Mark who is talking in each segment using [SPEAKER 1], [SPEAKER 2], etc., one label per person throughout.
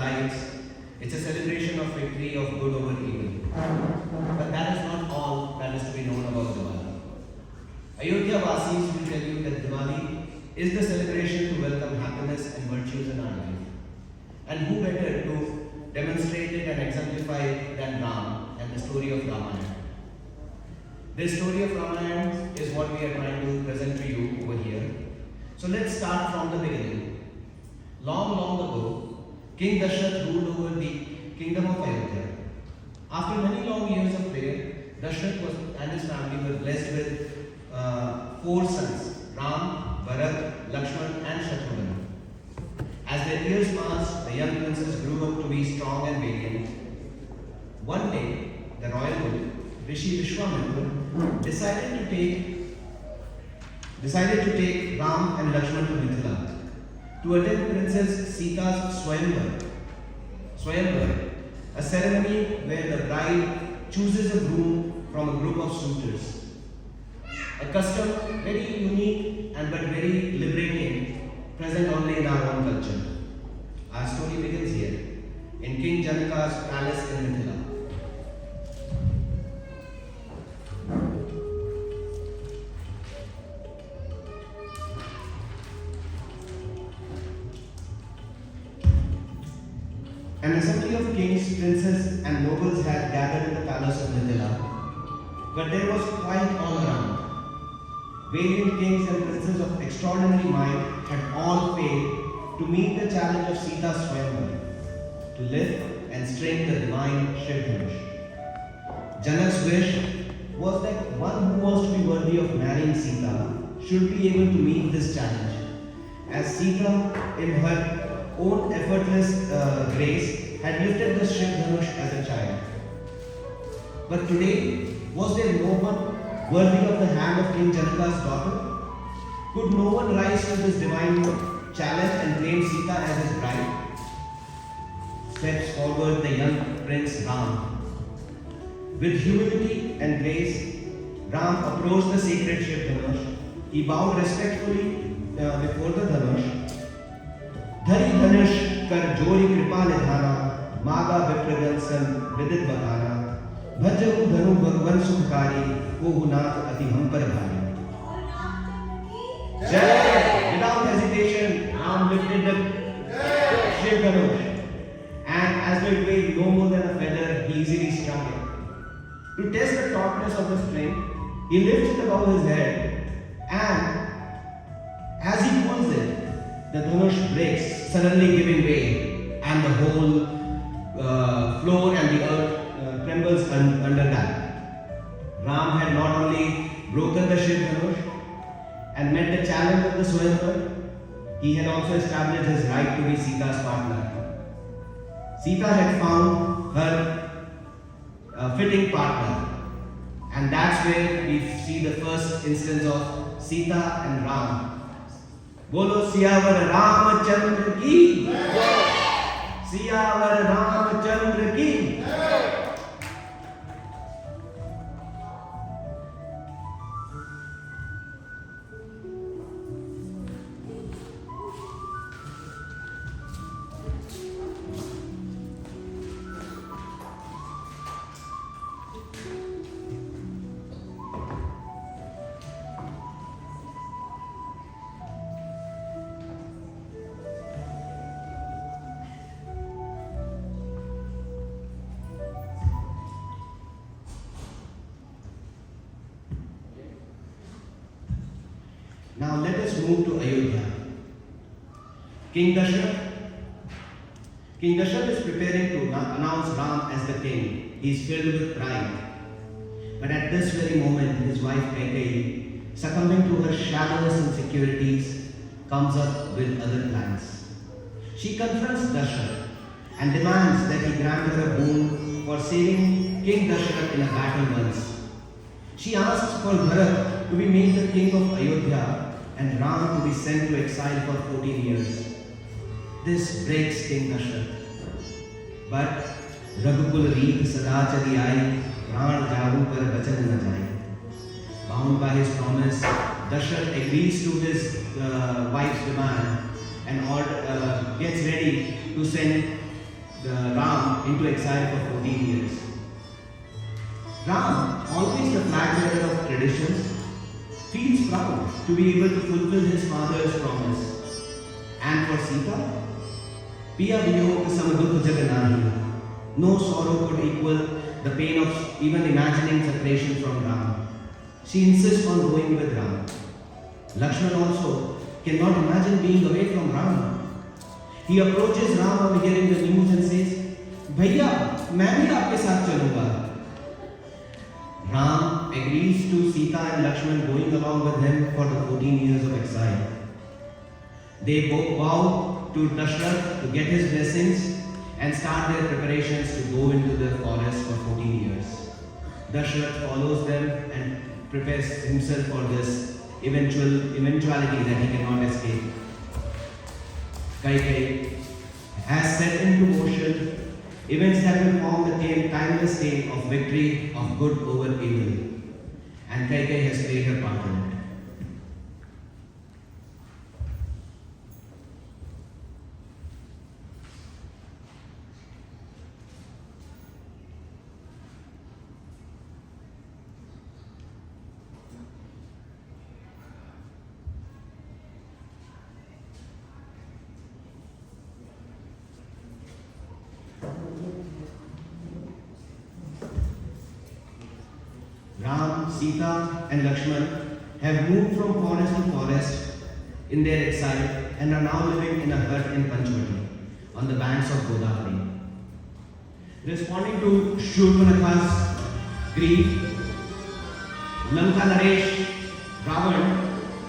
[SPEAKER 1] lights. It's a celebration of victory of good over evil. But that is not all that is to be known about Diwali. Ayodhya Vasis will tell you that Diwali is the celebration to welcome happiness and virtues in our life. And who better to demonstrate it and exemplify it than Ram and the story of Ramayana. This story of Ramayana is what we are trying to present to you over here. So let's start from the beginning. Long, long ago, King Dashrath ruled over the kingdom of Ayodhya. After many long years of prayer, Dashrath and his family were blessed with 4 sons, Ram, Bharat, Lakshman and Shatrughan. As their years passed, the young princes grew up to be strong and valiant. One day, the royal bull, Rishi Vishwamitra, decided to take Ram and Lakshman to Mithila to attend Princess Sita's Swayamvar, a ceremony where the bride chooses a groom from a group of suitors. A custom very unique and but very liberating, present only in our own culture. Our story begins here, in King Janaka's palace in Mithila. An assembly of kings, princes and nobles had gathered in the palace of Mithila, but there was quiet all around. Valiant kings and princes of extraordinary might had all failed to meet the challenge of Sita's Swayamvar, to lift and strain the divine Shiv Dhanush. Janak's wish was that one who was to be worthy of marrying Sita should be able to meet this challenge, as Sita, in her own effortless grace, had lifted the Shiv Dhanush as a child. But today, was there no one worthy of the hand of King Janaka's daughter? Could no one rise to this divine challenge and claim Sita as his bride? Steps forward the young prince Ram. With humility and grace, Ram approached the sacred Shiv Dhanush. He bowed respectfully before the Dhanush. Dhari Dhanush kar jori kripa nidhana, maga vipragan san vidit bakana. भजहु धनु भगवन सुखकारी को नाथ अति हम पर भारी. Jai! Without hesitation, Ram lifted the Shiv Dhanush, and as though it weighed no more than a feather, he easily struck it. To test the tautness of the string, he lifts it above his head, and as he pulls it, the Dhanush breaks, suddenly giving way, and the whole floor and the earth trembles under that. Ram had not only broken the Shiv Dhanush and met the challenge of the Swayamvar, he had also established his right to be Sita's partner. Sita had found her fitting partner, and that's where we see the first instance of Sita and Ram. Bolo Siyavar Ramachandra ki! Siyavar Ramachandra ki! Now let us move to Ayodhya. King Dashrath is preparing to announce Ram as the king. He is filled with pride. But at this very moment, his wife Kaikeyi, succumbing to her shallowness and insecurities, comes up with other plans. She confronts Dashrath and demands that he grant her a boon for saving King Dashrath in a battle once. She asks for Bharat to be made the king of Ayodhya and Ram to be sent to exile for 14 years. This breaks King Dashrath. But Raghukul Reet Sada Chali Ai, Pran Jaru Par Bachan Na Jai. Bound by his promise, Dashrath agrees to his wife's demand and gets ready to send Ram into exile for 14 years. Ram, always the flag bearer of traditions, feels proud to be able to fulfill his father's promise. And for Sita, Piya Viyog Samadukha Jaganahi. No sorrow could equal the pain of even imagining separation from Ram. She insists on going with Ram. Lakshman also cannot imagine being away from Ram. He approaches Ram on hearing the news and says, "Bhaiya, मैं भी आपके साथ चलूंगा." Ram agrees to Sita and Lakshman going along with him for the 14 years of exile. They both vow to Dashrath to get his blessings and start their preparations to go into the forest for 14 years. Dashrath follows them and prepares himself for this eventuality that he cannot escape. Kaikeyi has set into motion events that will form the timeless tale of victory of good over evil, and Kaikeyi has played her part in it. Ram, Sita and Lakshman have moved from forest to forest in their exile and are now living in a hut in Panchvati on the banks of Godavari. Responding to Shurpanakha's grief, Lanka Naresh, Ravan,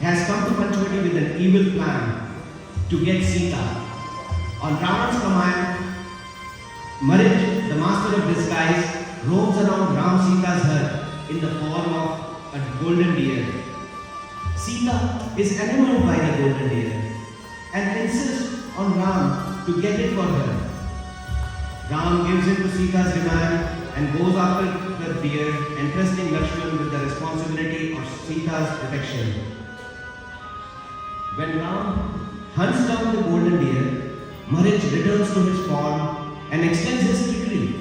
[SPEAKER 1] has come to Panchvati with an evil plan to get Sita. On Ravan's command, Marij, the master of disguise, roams around Ram Sita's hut in the form of a golden deer. Sita is enamored by the golden deer and insists on Ram to get it for her. Ram gives in to Sita's demand and goes after the deer, entrusting Lakshman with the responsibility of Sita's protection. When Ram hunts down the golden deer, Marij returns to his form and extends his trickery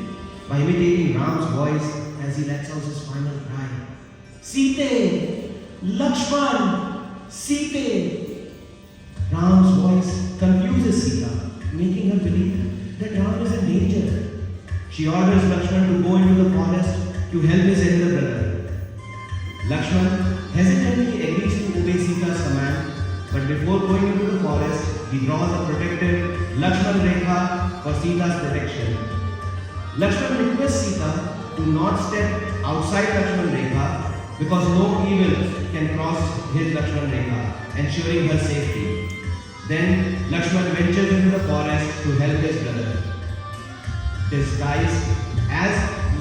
[SPEAKER 1] by imitating Ram's voice as he lets out his final cry. Sita! Lakshman! Sita! Ram's voice confuses Sita, making her believe that Ram is in danger. She orders Lakshman to go into the forest to help his elder brother. Lakshman hesitantly agrees to obey Sita's command, but before going into the forest, he draws a protective Lakshman Rekha for Sita's protection. Lakshman requests Sita to not step outside Lakshman Rekha because no evil can cross his Lakshman Rekha, ensuring her safety. Then Lakshman ventures into the forest to help his brother. Disguised as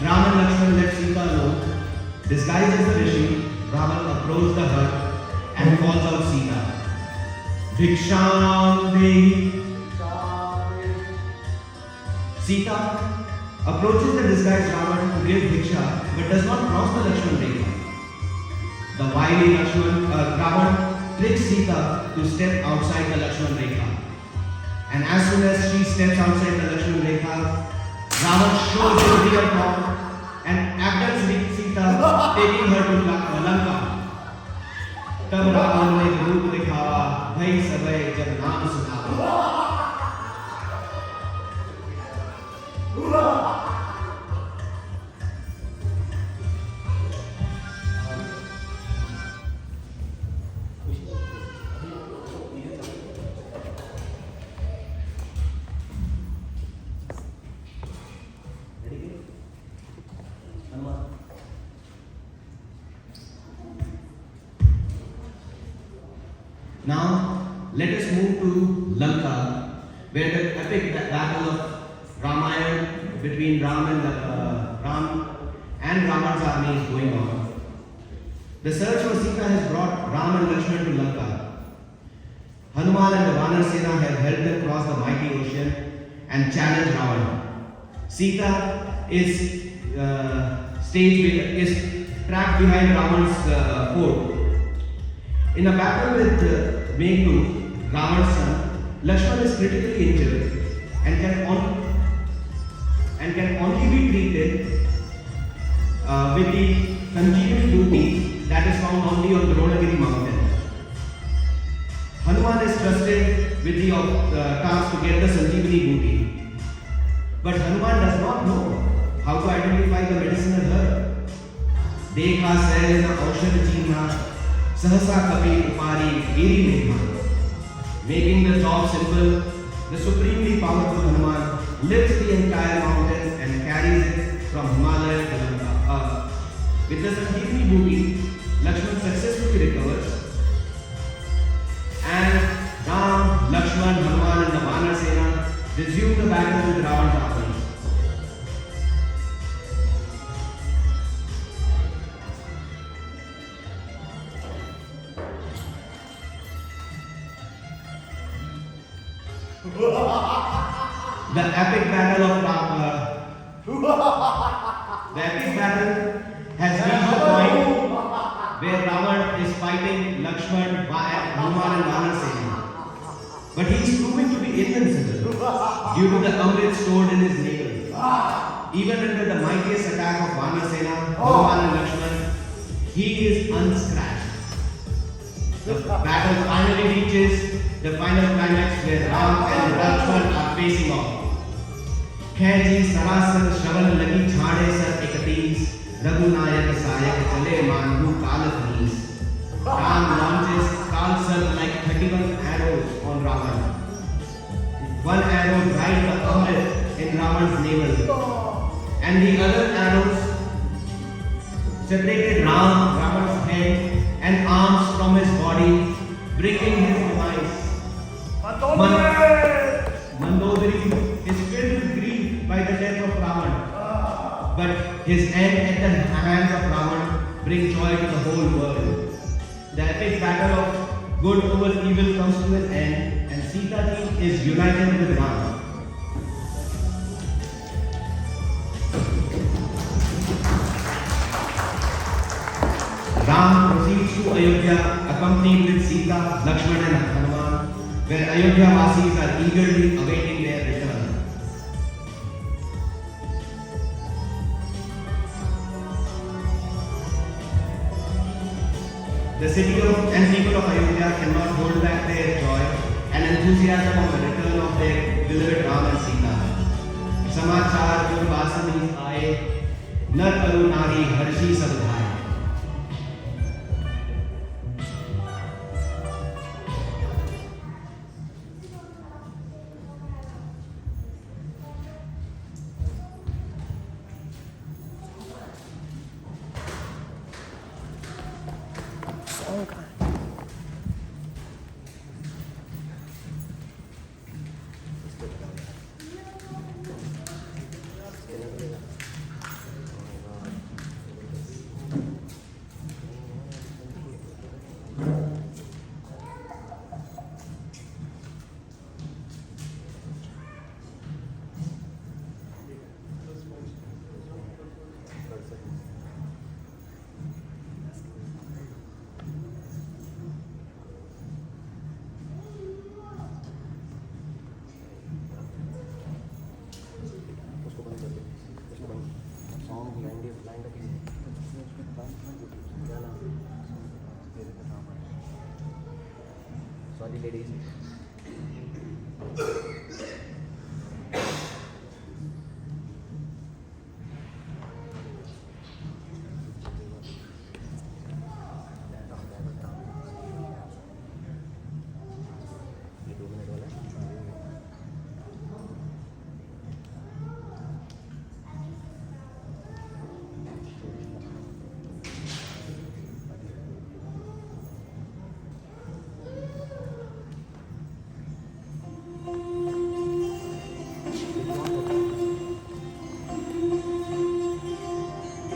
[SPEAKER 1] Ram and Lakshman left Sita alone, disguised as the Rishi, Ravan approached the hut and calls out Sita. Bhiksham Dehi. Sita approaches the disguised Ravan to give Bhiksha but does not cross the Lakshman Rekha. The wily Ravan tricks Sita to step outside the Lakshman Rekha. And as soon as she steps outside the Lakshman Rekha, Ravan shows his real form and abducts Sita, taking her to Lanka. तब रावण ने रूप दिखावा, भई सबे जब नाम सुनावा. Now, let us move to Lanka, where the epic battle of Ramayana between Ram and Ravan's army is going on. The search for Sita has brought Ram and Lakshman to Lanka. Hanuman and the Vanar Sena have helped them cross the mighty ocean and challenge Ravana. Sita is trapped behind Ravan's fort. In a battle with Meghdut, Ravan's son, Lakshman is critically injured and and can only be treated with the Sanjeevani booty that is found only on Dronagiri mountain. Hanuman is trusted with the task to get the Sanjeevani booty. But Hanuman does not know how to identify the medicinal herb. Dekha Sailena Aushad China Sahasa Kapi Upari Giri Megha. Making the job simple, the supremely powerful Hanuman lifts the entire mountain and carries it from Himalaya to Lanka. With the Sanjeevani booty, Lakshman successfully recovers, and Ram, Lakshman, Hanuman and the Vanar Sena resume the battle with Ravan's army. The epic battle of the epic battle has reached the point where Ravan is fighting Lakshman, Hanuman and Vanar Sena. But he is proving to be invincible due to the Amrit stored in his navel. Even under the mightiest attack of Vanar Sena, Hanuman and Lakshman, he is unscratched. The battle finally reaches the final climax where Ram and Lakshman are facing off. Khaiji Sarasar Shravan Lagi Chhade Sar Ekatis Raghunayak Sayak Chale Manhu Kalatnis. Ram launches Kalsar like 31 arrows on Ravan. One arrow drives the Amrit in Ravan's navel, and the other arrows separated Ravan's head and arms from his body, bringing his demise. Mandodari is filled with grief by the death of Ravan, but his end at the hands of Ravan brings joy to the whole world. The epic battle of good over evil comes to an end, and Sita ji is united with Ram. Ram proceeds to Ayodhya accompanied with Sita, Lakshman and Hanuman, where Ayodhya Vasis are eagerly awaiting their return. The city and people of Ayodhya cannot hold back their joy and enthusiasm of the return of their beloved Ram and Sita. Samachar jo vasani aaye, nar karu nari harshi sab dhaaye. Sorry ladies.